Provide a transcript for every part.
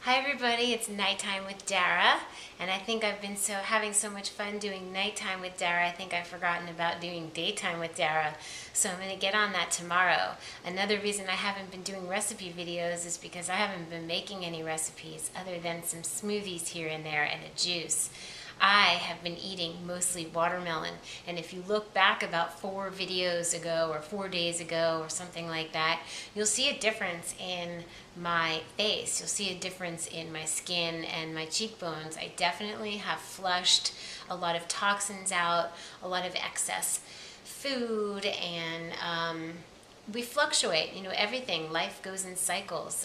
Hi everybody, it's Nighttime with Dara, and I think I've been having so much fun doing Nighttime with Dara, I think I've forgotten about doing Daytime with Dara, so I'm going to get on that tomorrow. Another reason I haven't been doing recipe videos is because I haven't been making any recipes other than some smoothies here and there and a juice. I have been eating mostly watermelon, and if you look back about 4 videos ago or 4 days ago or something like that, you'll see a difference in my face. You'll see a difference in my skin and my cheekbones. I definitely have flushed a lot of toxins out, a lot of excess food, and we fluctuate. You know, everything, life goes in cycles.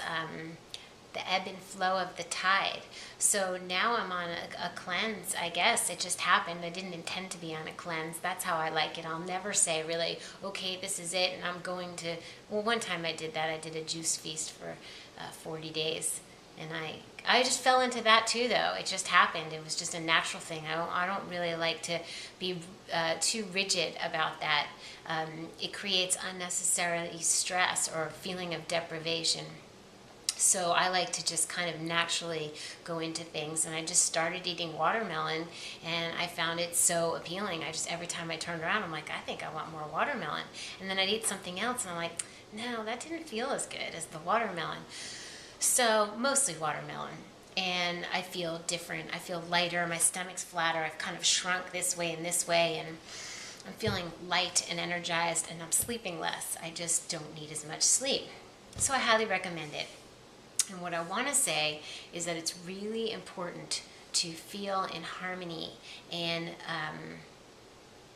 The ebb and flow of the tide. So now I'm on a cleanse, I guess. It just happened. I didn't intend to be on a cleanse. That's how I like it. I'll never say really, okay, this is it, and I'm going to, well, one time I did that. I did a juice feast for 40 days. And I just fell into that too, though. It just happened. It was just a natural thing. I don't really like to be too rigid about that. It creates unnecessary stress or feeling of deprivation. So I like to just kind of naturally go into things, and I just started eating watermelon, and I found it so appealing. Every time I turned around, I'm like, I think I want more watermelon. And then I'd eat something else, and I'm like, no, that didn't feel as good as the watermelon. So mostly watermelon. And I feel different. I feel lighter. My stomach's flatter. I've kind of shrunk this way and this way, and I'm feeling light and energized, and I'm sleeping less. I just don't need as much sleep. So I highly recommend it. And what I want to say is that it's really important to feel in harmony. And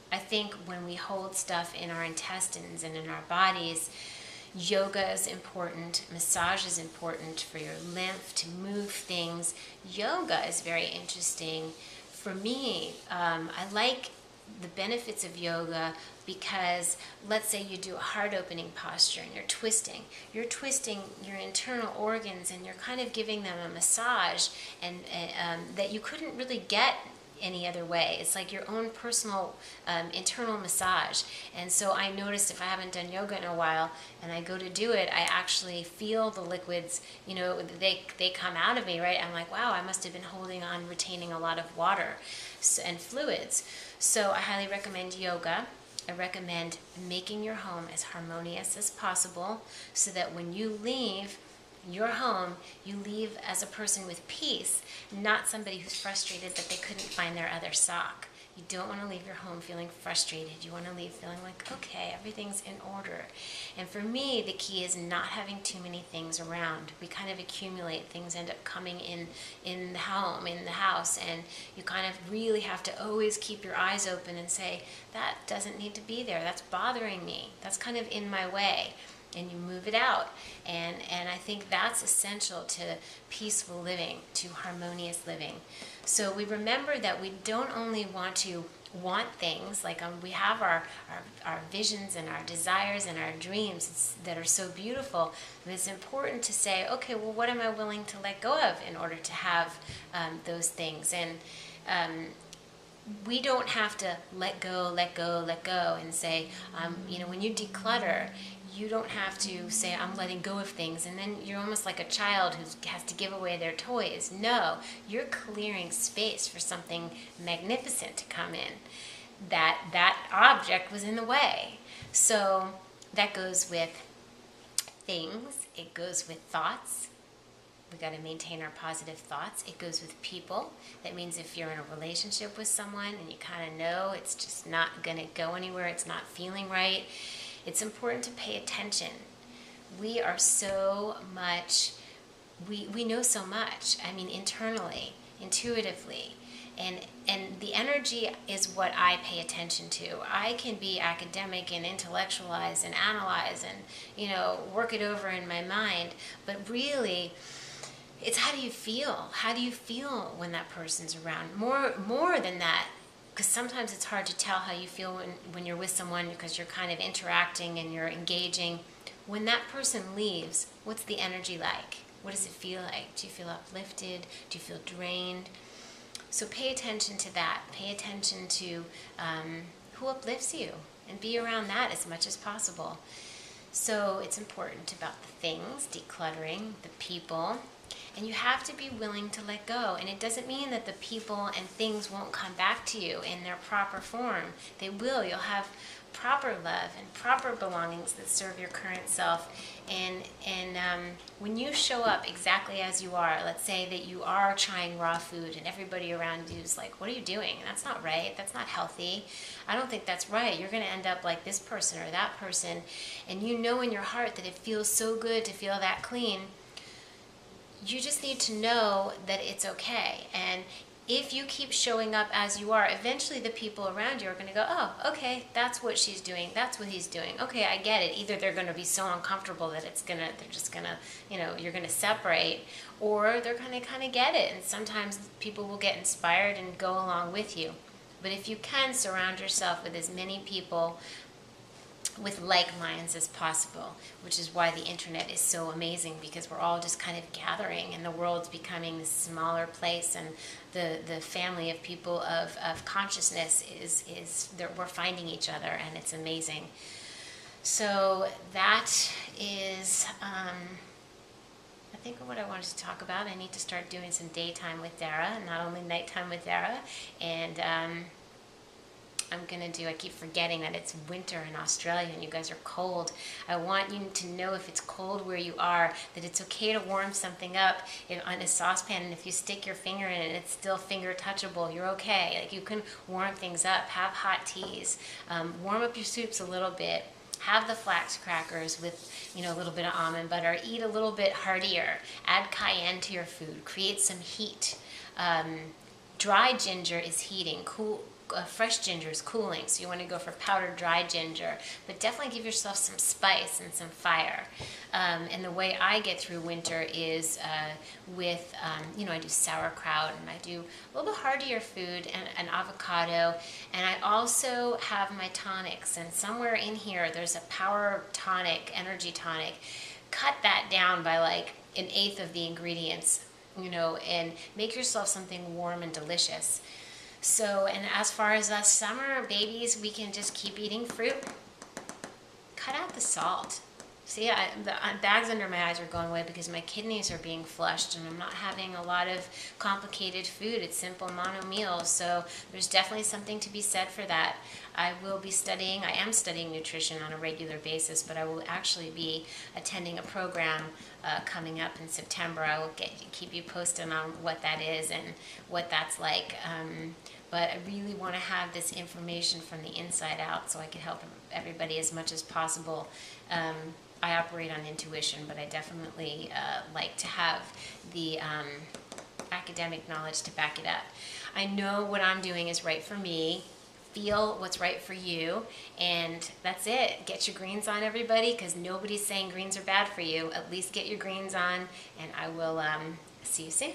I think when we hold stuff in our intestines and in our bodies, yoga is important, massage is important for your lymph to move things. Yoga is very interesting. For me, I like the benefits of yoga because let's say you do a heart opening posture and you're twisting your internal organs, and you're kind of giving them a massage, and that you couldn't really get any other way. It's like your own personal internal massage. And so I noticed if I haven't done yoga in a while and I go to do it, I actually feel the liquids, you know, they come out of me, right? I'm like, wow, I must have been holding on, retaining a lot of water and fluids. So I highly recommend yoga. I recommend making your home as harmonious as possible so that when you leave your home, you leave as a person with peace, not somebody who's frustrated that they couldn't find their other sock. You don't want to leave your home feeling frustrated. You want to leave feeling like, okay, everything's in order. And for me, the key is not having too many things around. We kind of accumulate. Things end up coming in the home, in the house, and you kind of really have to always keep your eyes open and say, that doesn't need to be there. That's bothering me. That's kind of in my way. And you move it out. And I think that's essential to peaceful living, to harmonious living. So we remember that we don't only want to want things, like we have our visions and our desires and our dreams that are so beautiful, but it's important to say, okay, well, what am I willing to let go of in order to have those things? And we don't have to let go, and say, you know, when you declutter, you don't have to say, I'm letting go of things, and then you're almost like a child who has to give away their toys. No, you're clearing space for something magnificent to come in. That object was in the way. So that goes with things. It goes with thoughts. We got to maintain our positive thoughts. It goes with people. That means if you're in a relationship with someone and you kind of know it's just not going to go anywhere, it's not feeling right, it's important to pay attention. We are so much, we know so much, I mean, internally, intuitively, and the energy is what I pay attention to. I can be academic and intellectualize and analyze and, you know, work it over in my mind, but really, it's how do you feel? How do you feel when that person's around? More than that, because sometimes it's hard to tell how you feel when you're with someone because you're kind of interacting and you're engaging. When that person leaves, what's the energy like? What does it feel like? Do you feel uplifted? Do you feel drained? So pay attention to that. Pay attention to who uplifts you and be around that as much as possible. So it's important about the things, decluttering, the people, and you have to be willing to let go. And it doesn't mean that the people and things won't come back to you in their proper form. They will. You'll have proper love and proper belongings that serve your current self. And when you show up exactly as you are, let's say that you are trying raw food and everybody around you is like, what are you doing? That's not right. That's not healthy. I don't think that's right. You're going to end up like this person or that person. And you know in your heart that it feels so good to feel that clean. You just need to know that it's okay. And if you keep showing up as you are, eventually the people around you are going to go, oh, okay, that's what she's doing, that's what he's doing. Okay, I get it. Either they're going to be so uncomfortable that they're just going to, you're going to separate, or they're going to kind of get it. And sometimes people will get inspired and go along with you. But if you can surround yourself with as many people with like minds as possible, which is why the internet is so amazing, because we're all just kind of gathering and the world's becoming this smaller place, and the family of people of consciousness is we're finding each other, and it's amazing. So that is I think what I wanted to talk about. I need to start doing some daytime with Dara, not only nighttime with Dara. And I keep forgetting that it's winter in Australia and you guys are cold. I want you to know, if it's cold where you are, that it's okay to warm something up on a saucepan, and if you stick your finger in it and it's still finger touchable, you're okay. Like, you can warm things up, have hot teas, warm up your soups a little bit, have the flax crackers with a little bit of almond butter, eat a little bit heartier, add cayenne to your food, create some heat. Dry ginger is heating, fresh ginger is cooling, so you want to go for powdered dry ginger, but definitely give yourself some spice and some fire. And the way I get through winter is with, I do sauerkraut, and I do a little bit heartier food, and an avocado, and I also have my tonics, and somewhere in here there's a power tonic, energy tonic. Cut that down by like 1/8 of the ingredients, and make yourself something warm and delicious. So, and as far as us summer babies, we can just keep eating fruit. Cut out the salt. See, the bags under my eyes are going away because my kidneys are being flushed, and I'm not having a lot of complicated food. It's simple mono meals. So there's definitely something to be said for that. I am studying nutrition on a regular basis, but I will actually be attending a program coming up in September. I will keep you posted on what that is and what that's like. But I really want to have this information from the inside out so I can help everybody as much as possible. I operate on intuition, but I definitely like to have the academic knowledge to back it up. I know what I'm doing is right for me. Feel what's right for you, and that's it. Get your greens on, everybody, because nobody's saying greens are bad for you. At least get your greens on, and I will see you soon.